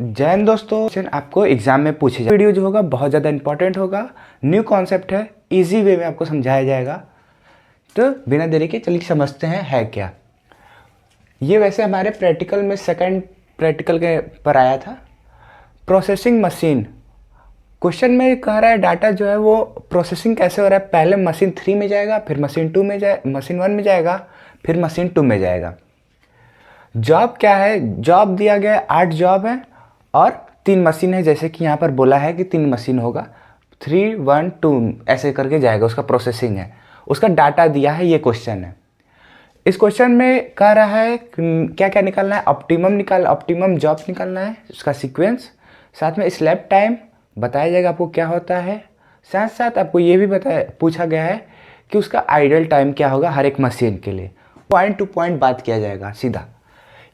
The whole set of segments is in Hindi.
जैन दोस्तों, क्वेश्चन आपको एग्जाम में पूछे जाए। वीडियो जो होगा बहुत ज़्यादा इंपॉर्टेंट होगा, न्यू कॉन्सेप्ट है, इजी वे में आपको समझाया जाएगा। तो बिना देरी के चलिए समझते हैं है क्या। ये वैसे हमारे प्रैक्टिकल में सेकंड प्रैक्टिकल के पर आया था। प्रोसेसिंग मशीन क्वेश्चन में कह रहा है डाटा जो है वो प्रोसेसिंग कैसे हो रहा है। पहले मशीन 3 में जाएगा, फिर मशीन 2 में मशीन 1 में जाएगा, फिर मशीन 2 में जाएगा। जॉब क्या है, जॉब दिया गया है 8 जॉब है और 3 मशीन है। जैसे कि यहाँ पर बोला है कि 3 मशीन होगा, 3 1 2 ऐसे करके जाएगा, उसका प्रोसेसिंग है, उसका डाटा दिया है। ये क्वेश्चन है। इस क्वेश्चन में कह रहा है क्या क्या निकालना है, ऑप्टिमम जॉब निकालना है, उसका सीक्वेंस, साथ में स्लैप टाइम बताया जाएगा आपको क्या होता है। साथ साथ आपको ये भी पूछा गया है कि उसका आइडल टाइम क्या होगा हर एक मशीन के लिए। पॉइंट टू पॉइंट बात किया जाएगा सीधा।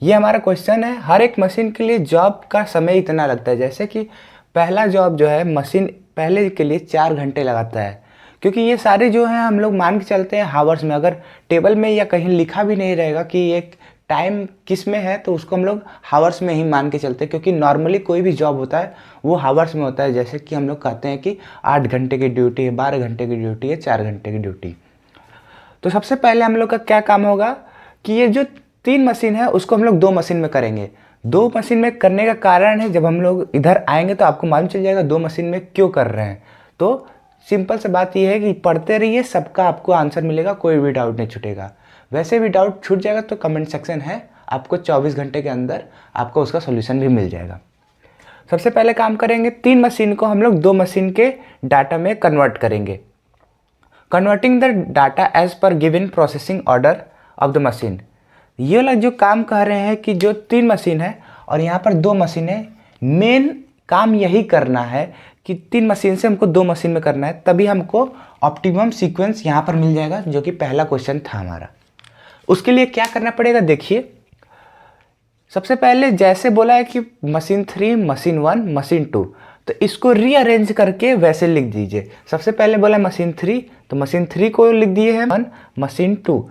ये हमारा क्वेश्चन है। हर एक मशीन के लिए जॉब का समय इतना लगता है। जैसे कि पहला जॉब जो है मशीन पहले के लिए 4 घंटे लगाता है, क्योंकि ये सारे जो हैं हम लोग मान के चलते हैं हावर्स में। अगर टेबल में या कहीं लिखा भी नहीं रहेगा कि ये टाइम किस में है, तो उसको हम लोग हावर्स में ही मान के चलते हैं, क्योंकि नॉर्मली कोई भी जॉब होता है वो हावर्स में होता है। जैसे कि हम लोग कहते हैं कि 8 घंटे की ड्यूटी है, 12 घंटे की ड्यूटी है, 4 घंटे की ड्यूटी। तो सबसे पहले हम लोग का क्या काम होगा कि ये जो 3 मशीन है उसको हम लोग 2 मशीन में करेंगे। 2 मशीन में करने का कारण है, जब हम लोग इधर आएंगे तो आपको मालूम चल जाएगा 2 मशीन में क्यों कर रहे हैं। तो सिंपल सी बात यह है कि पढ़ते रहिए, सबका आपको आंसर मिलेगा, कोई भी डाउट नहीं छूटेगा। वैसे भी डाउट छूट जाएगा तो कमेंट सेक्शन है, आपको 24 घंटे के अंदर आपको उसका सोल्यूशन भी मिल जाएगा। सबसे पहले काम करेंगे, 3 मशीन को हम लोग 2 मशीन के डाटा में कन्वर्ट करेंगे। Converting the data as per given processing order of the machine. ये लोग जो काम कर रहे हैं कि जो 3 मशीन है और यहाँ पर 2 मशीन है, मेन काम यही करना है कि 3 मशीन से हमको 2 मशीन में करना है, तभी हमको ऑप्टिमम सीक्वेंस यहाँ पर मिल जाएगा, जो कि पहला क्वेश्चन था हमारा। उसके लिए क्या करना पड़ेगा देखिए। सबसे पहले जैसे बोला है कि मशीन 3 मशीन 1 मशीन 2, तो इसको रीअरेंज करके वैसे लिख दीजिए। सबसे पहले बोला मशीन 3, तो मशीन 3 को लिख दिए हैं 1 मशीन 2,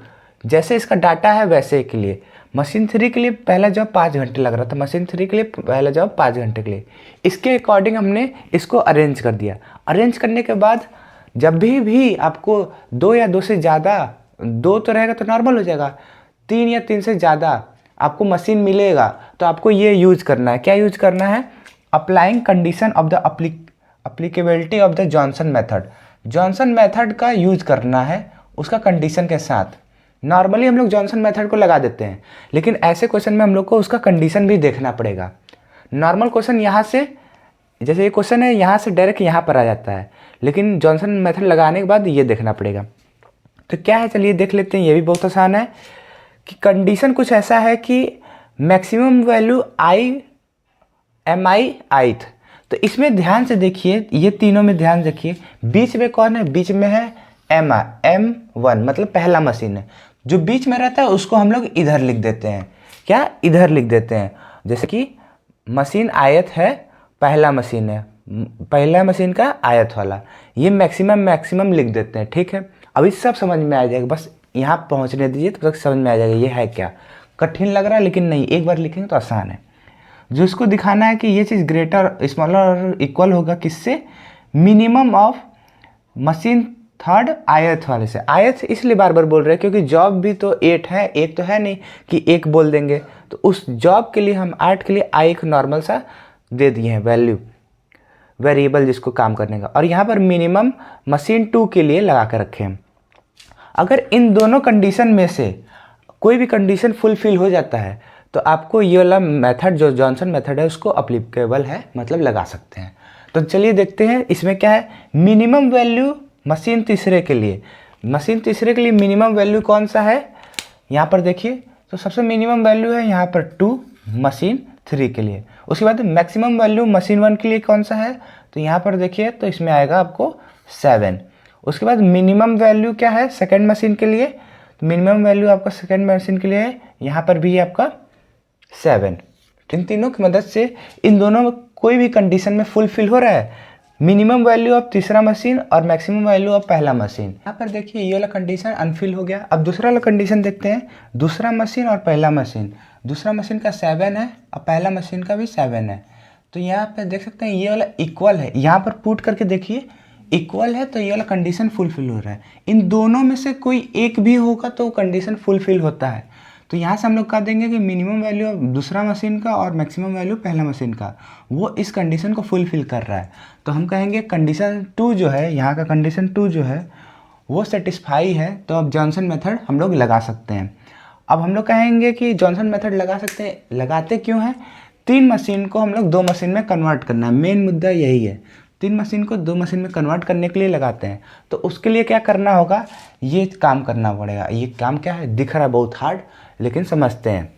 जैसे इसका डाटा है वैसे के लिए। मशीन 3 के लिए पहला जॉब 5 घंटे लग रहा था, मशीन 3 के लिए पहला जॉब 5 घंटे के लिए। इसके अकॉर्डिंग हमने इसको अरेंज कर दिया। अरेंज करने के बाद जब भी आपको 2 या 2 से ज़्यादा, 2 तो रहेगा तो नॉर्मल हो जाएगा, 3 या 3 से ज़्यादा आपको मशीन मिलेगा, तो आपको ये यूज करना है। क्या यूज करना है? Applying condition of the applicability of the Johnson method. Johnson method का यूज करना है उसका कंडीशन के साथ। नॉर्मली हम लोग जॉनसन मेथड को लगा देते हैं, लेकिन ऐसे क्वेश्चन में हम लोग को उसका कंडीशन भी देखना पड़ेगा। नॉर्मल क्वेश्चन यहाँ से, जैसे ये क्वेश्चन है यहाँ से डायरेक्ट यहाँ पर आ जाता है, लेकिन जॉनसन मेथड लगाने के बाद ये देखना पड़ेगा। तो क्या है, चलिए देख लेते हैं। ये भी बहुत आसान है कि कंडीशन कुछ ऐसा है कि मैक्सिमम वैल्यू mi ith। तो इसमें ध्यान से देखिए, ये तीनों में ध्यान रखिए, बीच में कौन है? बीच में है m1, मतलब पहला मशीन है। जो बीच में रहता है उसको हम लोग इधर लिख देते हैं। क्या? इधर लिख देते हैं। जैसे कि मशीन आयत है, पहला मशीन है, पहला मशीन का आयत वाला, ये मैक्सिमम लिख देते हैं। ठीक है, अभी सब समझ में आ जाएगा, बस यहाँ पहुँचने दीजिए तब तक समझ में आ जाएगा ये है क्या। कठिन लग रहा है लेकिन नहीं, एक बार लिखेंगे तो आसान है। जो इसको दिखाना है कि ये चीज़ ग्रेटर स्मॉलर और इक्वल होगा किससे? मिनिमम ऑफ मशीन थर्ड आयत वाले से। आयत इसलिए बार बार बोल रहे हैं क्योंकि जॉब भी तो 8 है, एक तो है नहीं कि एक बोल देंगे। तो उस जॉब के लिए हम 8 के लिए आई एक नॉर्मल सा दे दिए हैं वैल्यू, वेरिएबल जिसको काम करने का। और यहाँ पर मिनिमम मशीन 2 के लिए लगा कर रखे हैं। अगर इन दोनों कंडीशन में से कोई भी कंडीशन फुलफिल हो जाता है तो आपको ये वाला मेथड जो जॉनसन मेथड है उसको अप्लीकेबल है, मतलब लगा सकते हैं। तो चलिए देखते हैं इसमें क्या है। मिनिमम वैल्यू मशीन तीसरे के लिए, मशीन तीसरे के लिए मिनिमम वैल्यू कौन सा है? यहाँ पर देखिए, तो सबसे मिनिमम वैल्यू है यहाँ पर 2 मशीन 3 के लिए। उसके बाद मैक्सिमम वैल्यू मशीन 1 के लिए कौन सा है? तो यहाँ पर देखिए, तो इसमें आएगा आपको 7। उसके बाद मिनिमम वैल्यू क्या है सेकेंड मशीन के लिए? तो मिनिमम वैल्यू आपका सेकेंड मशीन के लिए है, यहाँ पर भी आपका 7। इन तीनों की मदद से इन दोनों में कोई भी कंडीशन में फुलफिल हो रहा है, मिनिमम वैल्यू ऑफ तीसरा मशीन और मैक्सिमम वैल्यू ऑफ पहला मशीन। यहाँ पर देखिए ये वाला कंडीशन अनफिल हो गया। अब दूसरा वाला कंडीशन देखते हैं। दूसरा मशीन और पहला मशीन, दूसरा मशीन का 7 है और पहला मशीन का भी 7 है। तो यहाँ पे देख सकते हैं ये वाला इक्वल है, यहाँ पर पुट करके देखिए इक्वल है, तो ये वाला कंडीशन फुलफिल हो रहा है। इन दोनों में से कोई एक भी होगा तो कंडीशन फुलफिल होता है। तो यहाँ से हम लोग कह देंगे कि मिनिमम वैल्यू दूसरा मशीन का और मैक्सिमम वैल्यू पहला मशीन का वो इस कंडीशन को फुलफिल कर रहा है। तो हम कहेंगे कंडीशन 2 जो है, यहाँ का कंडीशन 2 जो है वो सेटिस्फाई है, तो अब जॉनसन मेथड हम लोग लगा सकते हैं। अब हम लोग कहेंगे कि जॉनसन मेथड लगा सकते हैं, लगाते क्यों हैं? 3 मशीन को हम लोग 2 मशीन में कन्वर्ट करना है, मेन मुद्दा यही है। 3 मशीन को 2 मशीन में कन्वर्ट करने के लिए लगाते हैं। तो उसके लिए क्या करना होगा, ये काम करना पड़ेगा। ये काम क्या है, दिख रहा है बहुत हार्ड, लेकिन समझते हैं,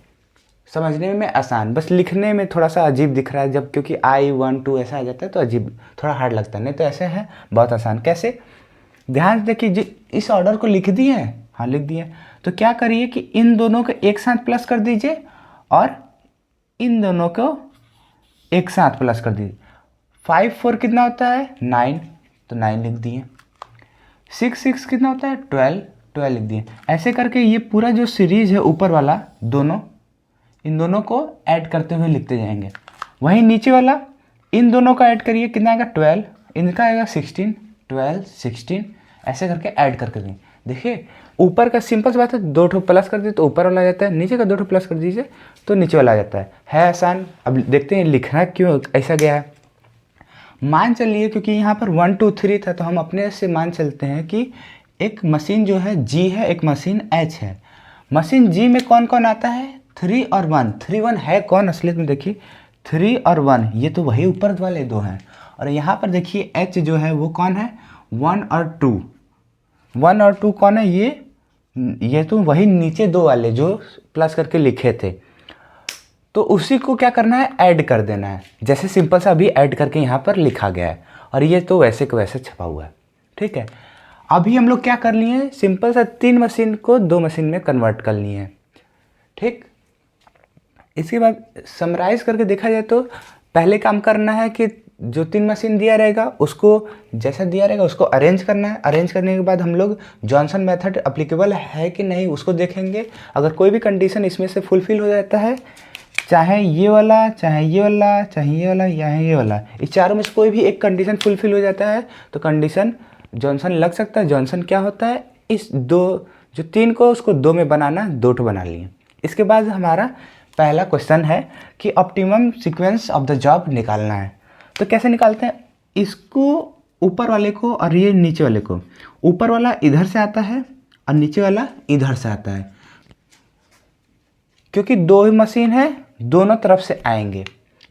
समझने में आसान, बस लिखने में थोड़ा सा अजीब दिख रहा है जब, क्योंकि I 1 2 ऐसा आ जाता है तो अजीब थोड़ा हार्ड लगता है। नहीं तो ऐसे है बहुत आसान। कैसे, ध्यान से देखिए, इस ऑर्डर को लिख दिए हैं, हाँ लिख दिए। तो क्या करिए कि इन दोनों को एक साथ प्लस कर दीजिए और इन दोनों को एक साथ प्लस कर दीजिए। 5 4 कितना होता है 9, तो 9 लिख दिए। 6 6 कितना होता है 12, 12 लिख दिए। ऐसे करके ये पूरा जो सीरीज है ऊपर वाला दोनों, इन दोनों को ऐड करते हुए लिखते जाएंगे। वहीं नीचे वाला इन दोनों का ऐड करिए, कितना आएगा 12, इनका आएगा 16, 12 16, ऐसे करके ऐड करके दें। देखिए ऊपर का सिंपल सी बात है, 2 ठो प्लस कर दीजिए तो ऊपर वाला आ जाता है, नीचे का 2 ठो प्लस कर दीजिए तो नीचे वाला आ जाता है आसान। अब देखते हैं लिखना क्यों ऐसा गया है। मान चलिए क्योंकि यहाँ पर 1 2 3 था, तो हम अपने से मान चलते हैं कि एक मशीन जो है G है, एक मशीन H है। मशीन G में कौन कौन आता है, 3 और 1। 3 1 है कौन असलियत में, देखिए 3 और 1 ये तो वही ऊपर वाले 2 हैं। और यहाँ पर देखिए H जो है वो कौन है, 1 और 2। 1 और 2 कौन है, ये तो वही नीचे 2 वाले जो प्लस करके लिखे थे। तो उसी को क्या करना है, ऐड कर देना है, जैसे सिंपल सा अभी ऐड करके यहाँ पर लिखा गया है। और ये तो वैसे को वैसे छपा हुआ है, ठीक है। अभी हम लोग क्या कर लिए हैं, सिंपल सा 3 मशीन को 2 मशीन में कन्वर्ट कर लिए हैं, ठीक। इसके बाद समराइज करके देखा जाए तो पहले काम करना है कि जो 3 मशीन दिया रहेगा उसको, जैसा दिया रहेगा उसको अरेंज करना है। अरेंज करने के बाद हम लोग जॉनसन मेथड अप्लीकेबल है कि नहीं उसको देखेंगे। अगर कोई भी कंडीशन इसमें से फुलफिल हो जाता है, चाहे ये वाला, चाहे ये वाला, चाहे ये वाला, या ये वाला, इस चारों में से कोई भी एक कंडीशन फुलफिल हो जाता है तो कंडीशन जॉनसन लग सकता है। जॉनसन क्या होता है, इस 2 जो 3 को उसको 2 में बनाना, 2 ठो बना लिए। इसके बाद हमारा पहला क्वेश्चन है कि optimum sequence of the job निकालना है। तो कैसे निकालते हैं, इसको ऊपर वाले को और ये नीचे वाले को, ऊपर वाला इधर से आता है और नीचे वाला इधर से आता है, क्योंकि 2 ही मशीन है दोनों तरफ से आएंगे,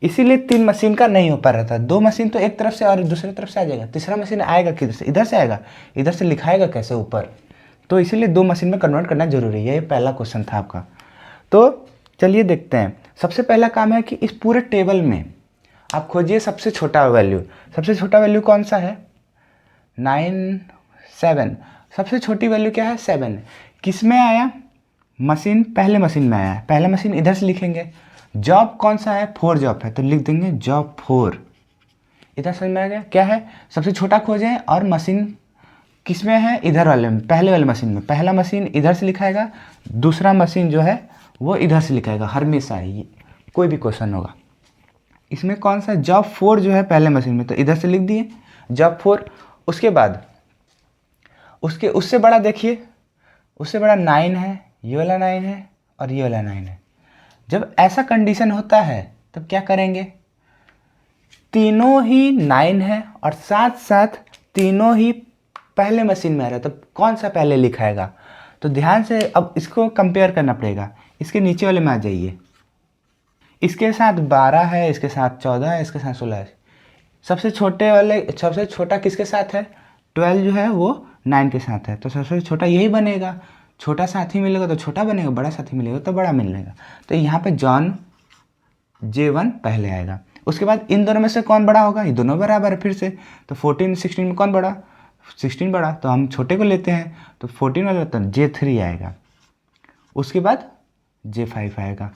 इसीलिए 3 मशीन का नहीं हो पा रहा था। 2 मशीन तो एक तरफ से और दूसरी तरफ से आ जाएगा, तीसरा मशीन आएगा किधर से, इधर से आएगा, इधर से लिखाएगा कैसे ऊपर, तो इसीलिए 2 मशीन में कन्वर्ट करना जरूरी है। ये पहला क्वेश्चन था आपका। तो चलिए देखते हैं। सबसे पहला काम है कि इस पूरे टेबल में आप खोजिए सबसे छोटा वैल्यू। सबसे छोटा वैल्यू कौन सा है, 9 7। सबसे छोटी वैल्यू क्या है, 7। किस में आया, मशीन पहले मशीन में आया है, पहला मशीन इधर से लिखेंगे। जॉब कौन सा है, 4 जॉब है, तो लिख देंगे जॉब 4। इधर समझ में आ गया क्या है, सबसे छोटा खोजें और मशीन किस में है, इधर वाले में, पहले वाले मशीन में। पहला मशीन इधर से लिखाएगा, दूसरा मशीन जो है वो इधर से लिखाएगा, हमेशा ही कोई भी क्वेश्चन होगा। इसमें कौन सा, जॉब 4 जो है पहले मशीन में, तो इधर से लिख दिए जॉब 4। उसके बाद उससे बड़ा देखिए, उससे बड़ा 9 है, ये वाला 9 है और ये वाला 9 है। जब ऐसा कंडीशन होता है तब क्या करेंगे, तीनों ही 9 है और साथ साथ तीनों ही पहले मशीन में आ रहा है, तब कौन सा पहले लिखाएगा। तो ध्यान से अब इसको कंपेयर करना पड़ेगा। इसके नीचे वाले में आ जाइए, इसके साथ 12 है, इसके साथ 14 है, इसके साथ 16 है। सबसे छोटे वाले, सबसे छोटा किसके साथ है, 12 जो है वो 9 के साथ है, तो सबसे छोटा यही बनेगा। छोटा साथी मिलेगा तो छोटा बनेगा, बड़ा साथी मिलेगा तो बड़ा मिलेगा। तो यहाँ पे जॉन J1 पहले आएगा। उसके बाद इन दोनों में से कौन बड़ा होगा, ये दोनों बराबर है फिर से, तो 14 16 में कौन बड़ा, 16 बड़ा, तो हम छोटे को लेते हैं, तो 14 वाला तो J3 आएगा। उसके बाद J5 आएगा।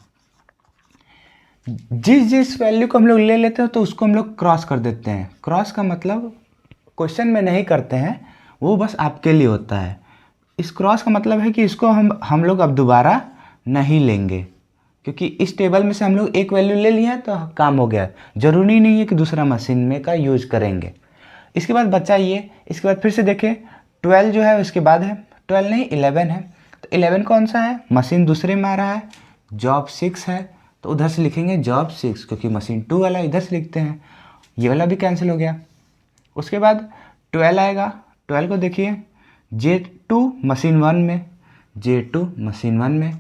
जिस वैल्यू को हम लोग ले लेते हैं तो उसको हम लोग क्रॉस कर देते हैं। क्रॉस का मतलब क्वेश्चन में नहीं करते हैं, वो बस आपके लिए होता है। इस क्रॉस का मतलब है कि इसको हम लोग अब दोबारा नहीं लेंगे, क्योंकि इस टेबल में से हम लोग एक वैल्यू ले लिए तो काम हो गया, ज़रूरी नहीं है कि दूसरा मशीन में का यूज करेंगे। इसके बाद बचा ये, इसके बाद फिर से देखें 12 जो है उसके बाद है, 12 नहीं 11 है। तो 11 कौन सा है, मशीन दूसरे में आ रहा है, जॉब 6 है तो उधर से लिखेंगे जॉब 6, क्योंकि मशीन 2 वाला इधर से लिखते हैं, ये वाला भी कैंसिल हो गया। उसके बाद 12 आएगा, 12 को देखिए J2 मशीन 1 में, J2 मशीन 1 में।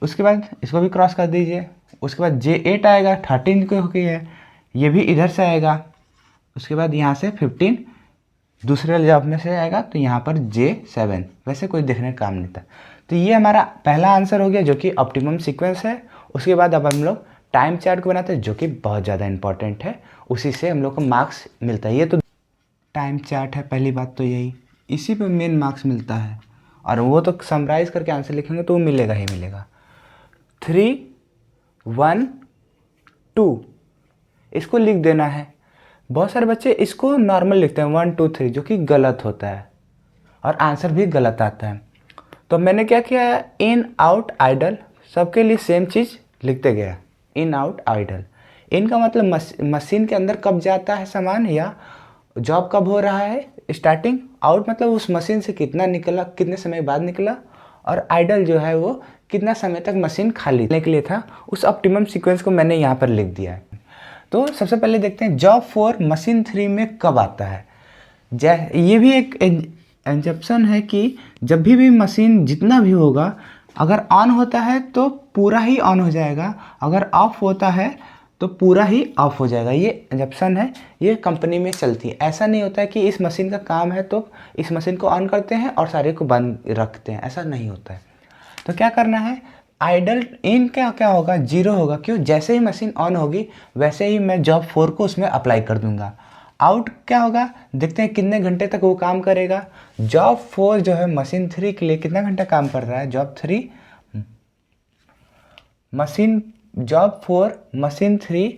उसके बाद इसको भी क्रॉस कर दीजिए। उसके बाद J8 आएगा, 13 को हो गई है, ये भी इधर से आएगा। उसके बाद यहाँ से 15 दूसरे जॉब में से आएगा, तो यहाँ पर J7, वैसे कोई देखने का काम नहीं था। तो ये हमारा पहला आंसर हो गया जो कि ऑप्टिमम सीक्वेंस है। उसके बाद अब हम लोग टाइम चार्ट को बनाते हैं जो कि बहुत ज़्यादा इंपॉर्टेंट है, उसी से हम लोग को मार्क्स मिलता है। ये तो टाइम चार्ट है, पहली बात तो यही, इसी पे मेन मार्क्स मिलता है, और वो तो समराइज़ करके आंसर लिखेंगे तो वो मिलेगा ही मिलेगा। 3 1 2 इसको लिख देना है। बहुत सारे बच्चे इसको नॉर्मल लिखते हैं 1 2 3, जो कि गलत होता है और आंसर भी गलत आता है। तो मैंने क्या किया है, इन आउट आइडल सबके लिए सेम चीज़ लिखते गया। इन आउट आइडल, इन का मतलब मशीन के अंदर कब जाता है सामान, या जॉब कब हो रहा है स्टार्टिंग, आउट मतलब उस मशीन से कितना निकला, कितने समय बाद निकला, और आइडल जो है वो कितना समय तक मशीन खाली के लिए था। उस ऑप्टिमम सीक्वेंस को मैंने यहाँ पर लिख दिया है। तो सबसे पहले देखते हैं जॉब 4 मशीन 3 में कब आता है। ये भी एक एग्जप्शन है कि जब भी मशीन जितना भी होगा, अगर ऑन होता है तो पूरा ही ऑन हो जाएगा, अगर ऑफ होता है तो पूरा ही ऑफ हो जाएगा। ये एग्जप्शन है, ये कंपनी में चलती है। ऐसा नहीं होता है कि इस मशीन का काम है तो इस मशीन को ऑन करते हैं और सारे को बंद रखते हैं, ऐसा नहीं होता है। तो क्या करना है, आइडल इन क्या होगा, 0 होगा। क्यों, जैसे ही मशीन ऑन होगी वैसे ही मैं जॉब 4 को उसमें अप्लाई कर दूंगा। आउट क्या होगा, देखते हैं कितने घंटे तक वो काम करेगा। जॉब 4 जो है मशीन 3 के लिए कितना घंटा काम कर रहा है, जॉब 4 मशीन 3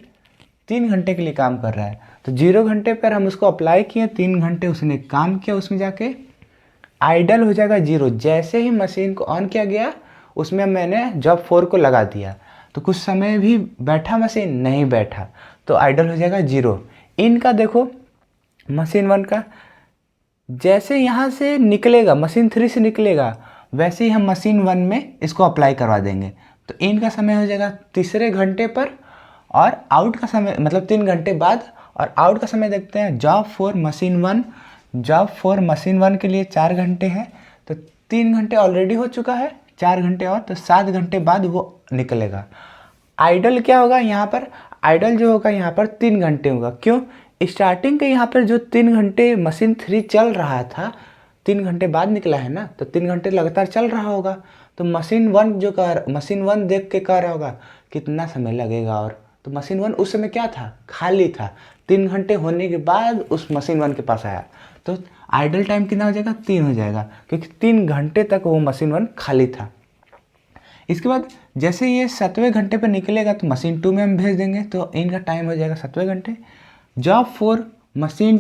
3 घंटे के लिए काम कर रहा है। तो 0 घंटे पर हम उसको अप्लाई किए, 3 घंटे उसने काम किया, उसमें जाके आइडल हो जाएगा 0। जैसे ही मशीन को ऑन किया गया उसमें मैंने जॉब 4 को लगा दिया, तो कुछ समय भी बैठा मशीन, नहीं बैठा, तो आइडल हो जाएगा 0। इनका देखो मशीन 1 का, जैसे यहाँ से निकलेगा मशीन 3 से निकलेगा वैसे ही हम मशीन 1 में इसको अप्लाई करवा देंगे। तो इनका समय हो जाएगा तीसरे घंटे पर, और आउट का समय मतलब 3 घंटे बाद। और आउट का समय देखते हैं, जॉब 4 मशीन 1 के लिए 4 घंटे है, तो 3 घंटे ऑलरेडी हो चुका है, 4 घंटे और, तो 7 घंटे बाद वो निकलेगा। आइडल क्या होगा यहाँ पर, आइडल जो होगा यहाँ पर 3 घंटे होगा। क्यों, स्टार्टिंग के यहाँ पर जो 3 घंटे मशीन 3 चल रहा था, 3 घंटे बाद निकला है ना, तो 3 घंटे लगातार चल रहा होगा। तो मशीन 1 देख के कह रहा होगा कितना समय लगेगा, और तो मशीन 1 उस समय क्या था, खाली था। 3 घंटे होने के बाद उस मशीन 1 के पास आया, तो आइडल टाइम कितना हो जाएगा, 3 हो जाएगा, क्योंकि 3 घंटे तक वो मशीन 1 खाली था। इसके बाद जैसे ये 7वें घंटे पर निकलेगा तो मशीन 2 में हम भेज देंगे, तो इनका टाइम हो जाएगा 7वें घंटे। जॉब 4 मशीन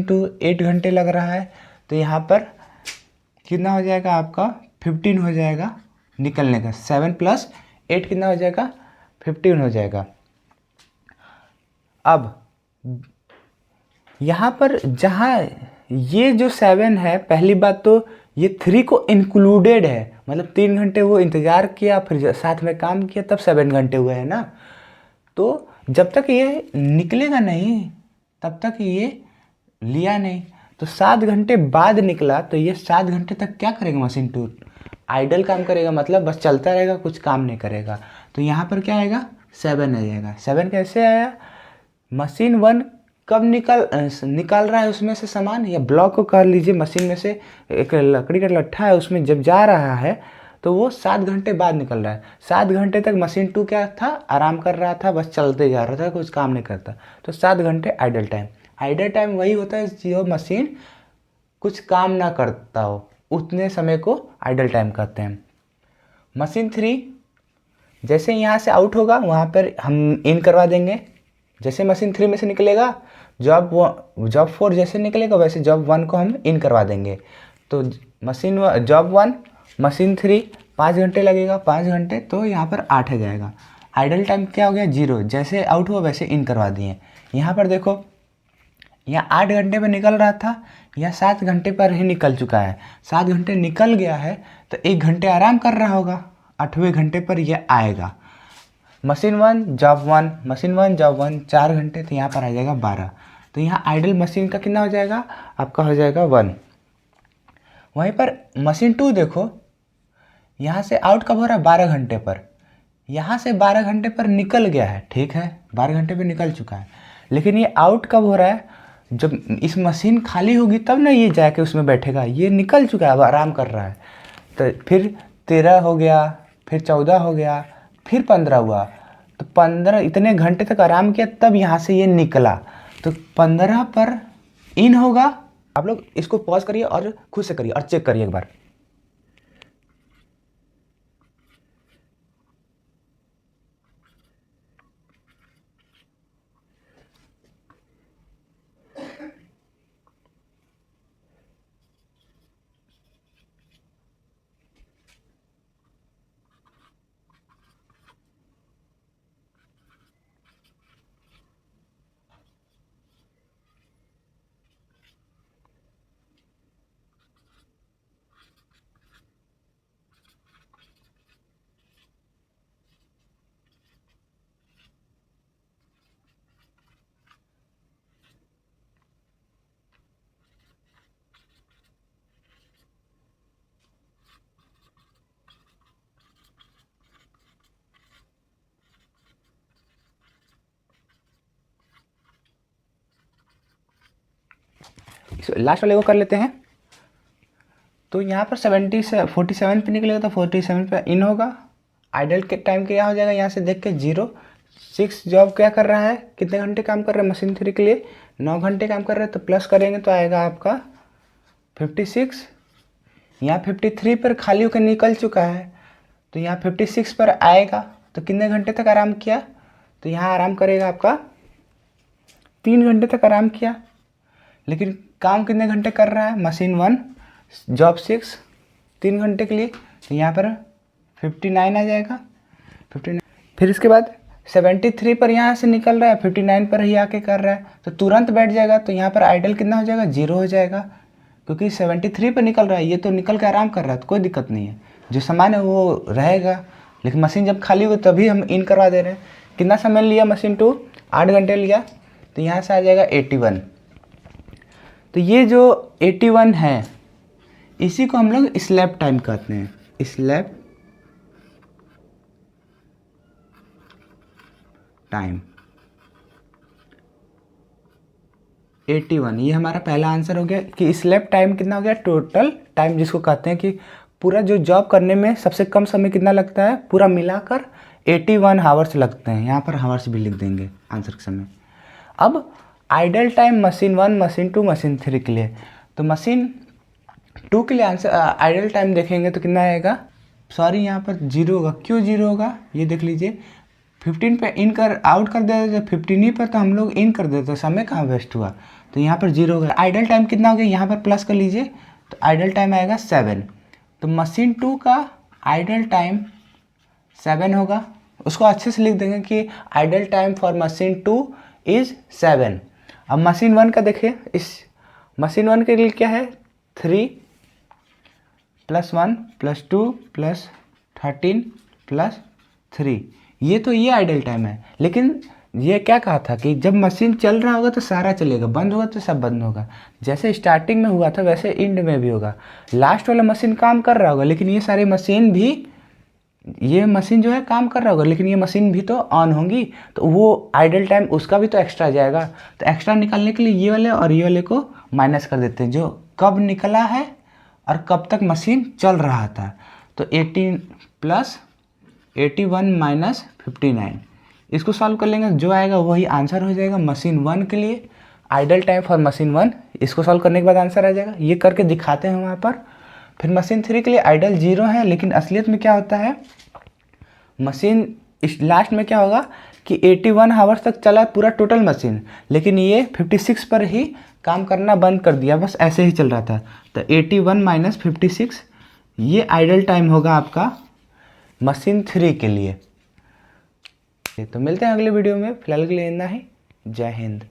2 8 घंटे लग रहा है, तो यहाँ पर कितना हो जाएगा आपका, 15 हो जाएगा निकलने का। 7 + 8 कितना हो जाएगा, 15 हो जाएगा। अब यहाँ पर जहाँ ये जो 7 है, पहली बात तो ये 3 को इंक्लूडेड है, मतलब 3 घंटे वो इंतज़ार किया फिर साथ में काम किया, तब 7 घंटे हुए हैं ना। तो जब तक ये निकलेगा नहीं तब तक ये लिया नहीं, तो 7 घंटे बाद निकला, तो ये 7 घंटे तक क्या करेगा, मशीन 2 आइडल काम करेगा, मतलब बस चलता रहेगा, कुछ काम नहीं करेगा। तो यहाँ पर क्या आएगा, 7 आ जाएगा। 7 कैसे आया, मशीन 1 कब निकाल रहा है उसमें से सामान, या ब्लॉक को कर लीजिए, मशीन में से एक लकड़ी का लट्ठा है, उसमें जब जा रहा है तो वो 7 घंटे बाद निकल रहा है। 7 घंटे तक मशीन 2 क्या था, आराम कर रहा था, बस चलते जा रहा था, कुछ काम नहीं करता। तो 7 घंटे आइडल टाइम। आइडल टाइम वही होता है जो मशीन कुछ काम ना करता हो, उतने समय को आइडल टाइम कहते हैं। मशीन 3 जैसे यहाँ से आउट होगा वहाँ पर हम इन करवा देंगे। जैसे मशीन 3 में से निकलेगा, जॉब 4 जैसे निकलेगा वैसे जॉब 1 को हम इन करवा देंगे। तो जॉब 1 मशीन 3 5 घंटे लगेगा, 5 घंटे तो यहाँ पर 8 आ जाएगा। आइडल टाइम क्या हो गया 0, जैसे आउट हुआ वैसे इन करवा दिए। यहाँ पर देखो यहाँ 8 घंटे पर निकल रहा था, यहाँ 7 घंटे पर ही निकल चुका है। 7 घंटे निकल गया है तो 1 घंटे आराम कर रहा होगा, 8वें घंटे पर यह आएगा। मशीन 1 जॉब 1, मशीन 1 जॉब 1 4 घंटे, तो यहाँ पर आ जाएगा 12। तो यहाँ आइडल मशीन का कितना हो जाएगा आपका, हो जाएगा 1। वहीं पर मशीन 2 देखो, यहाँ से आउट कब हो रहा है 12 घंटे पर, यहाँ से 12 घंटे पर निकल गया है, ठीक है 12 घंटे पर निकल चुका है। लेकिन ये आउट कब हो रहा है, जब इस मशीन खाली होगी तब ना ये जाके उसमें बैठेगा। ये निकल चुका है, अब आराम कर रहा है। तो फिर 13 हो गया, फिर 14 हो गया, फिर 15 हुआ, तो 15 इतने घंटे तक आराम किया तब यहाँ से ये निकला। तो 15 पर इन होगा। आप लोग इसको पॉज करिए और खुद से करिए और चेक करिए एक बार। लास्ट वाले को कर लेते हैं। तो यहाँ पर 47 पे निकलेगा तो 47 पे इन होगा। आइडल के टाइम क्या हो जाएगा, यहाँ से देख के 0। 6 जॉब क्या कर रहा है, कितने घंटे काम कर रहा है मशीन 3 के लिए, 9 घंटे काम कर रहा है। तो प्लस करेंगे तो आएगा आपका 56। यहाँ 53 पर खाली होकर निकल चुका है, तो यहाँ 56 पर आएगा। तो कितने घंटे तक आराम किया, तो यहाँ आराम करेगा आपका 3 घंटे तक आराम किया। लेकिन काम कितने घंटे कर रहा है मशीन 1 जॉब 6, 3 घंटे के लिए, तो यहाँ पर 59 आ जाएगा 59। फिर इसके बाद 73 पर यहाँ से निकल रहा है, 59 पर ही आके कर रहा है, तो तुरंत बैठ जाएगा। तो यहाँ पर आइडल कितना हो जाएगा 0 हो जाएगा, क्योंकि 73 पर निकल रहा है, ये तो निकल के आराम कर रहा है, तो कोई दिक्कत नहीं है, जो सामान है वो रहेगा। लेकिन मशीन जब खाली हुई तभी हम इन करवा दे रहे हैं। कितना समय लिया मशीन 2, 8 घंटे लिया, तो यहाँ से आ जाएगा 81। तो ये जो 81 है इसी को हम लोग स्लैप टाइम कहते हैं, स्लैप टाइम 81। ये हमारा पहला आंसर हो गया कि स्लैप टाइम कितना हो गया, टोटल टाइम जिसको कहते हैं कि पूरा जो जॉब करने में सबसे कम समय कितना लगता है, पूरा मिलाकर 81 हावर्स लगते हैं। यहाँ पर हावर्स भी लिख देंगे आंसर के समय। अब idle time machine 1, machine 2, machine 3 के लिए, तो मशीन 2 के लिए आंसर आइडल टाइम देखेंगे तो कितना आएगा, सॉरी यहाँ पर 0 होगा। क्यों 0 होगा ये देख लीजिए, 15 पे इन कर आउट कर देते, जब 15 ही पर तो हम लोग इन कर देते, समय कहाँ वेस्ट हुआ, तो यहाँ पर 0 होगा। आइडल टाइम कितना हो गया, यहाँ पर प्लस कर लीजिए, तो आइडल टाइम आएगा 7। तो मशीन 2 का आइडल टाइम 7 होगा। उसको अच्छे से लिख देंगे कि idle time for machine 2 is 7। अब मशीन 1 का देखिए, इस मशीन 1 के लिए क्या है, 3 + 1 + 2 + 13 + 3, ये तो ये आइडल टाइम है। लेकिन ये क्या कहा था कि जब मशीन चल रहा होगा तो सारा चलेगा, बंद होगा तो सब बंद होगा। जैसे स्टार्टिंग में हुआ था वैसे एंड में भी होगा। लास्ट वाला मशीन काम कर रहा होगा, लेकिन ये सारे मशीन भी, ये मशीन जो है काम कर रहा होगा, लेकिन ये मशीन भी तो ऑन होंगी, तो वो आइडल टाइम उसका भी तो एक्स्ट्रा जाएगा। तो एक्स्ट्रा निकालने के लिए ये वाले और ये वाले को माइनस कर देते हैं, जो कब निकला है और कब तक मशीन चल रहा था। तो 18 + 81 - 59, इसको सॉल्व कर लेंगे, जो आएगा वही आंसर हो जाएगा मशीन 1 के लिए। आइडल टाइम फॉर मशीन 1, इसको सॉल्व करने के बाद आंसर आ जाएगा। ये करके दिखाते हैं वहाँ पर। फिर मशीन 3 के लिए आइडल 0 है, लेकिन असलियत में क्या होता है, मशीन इस लास्ट में क्या होगा कि 81 हावर्स तक चला पूरा टोटल मशीन, लेकिन ये 56 पर ही काम करना बंद कर दिया, बस ऐसे ही चल रहा था। तो 81 - 56 ये आइडल टाइम होगा आपका मशीन 3 के लिए। तो मिलते हैं अगले वीडियो में, फिलहाल के लिए इतना ही। जय हिंद।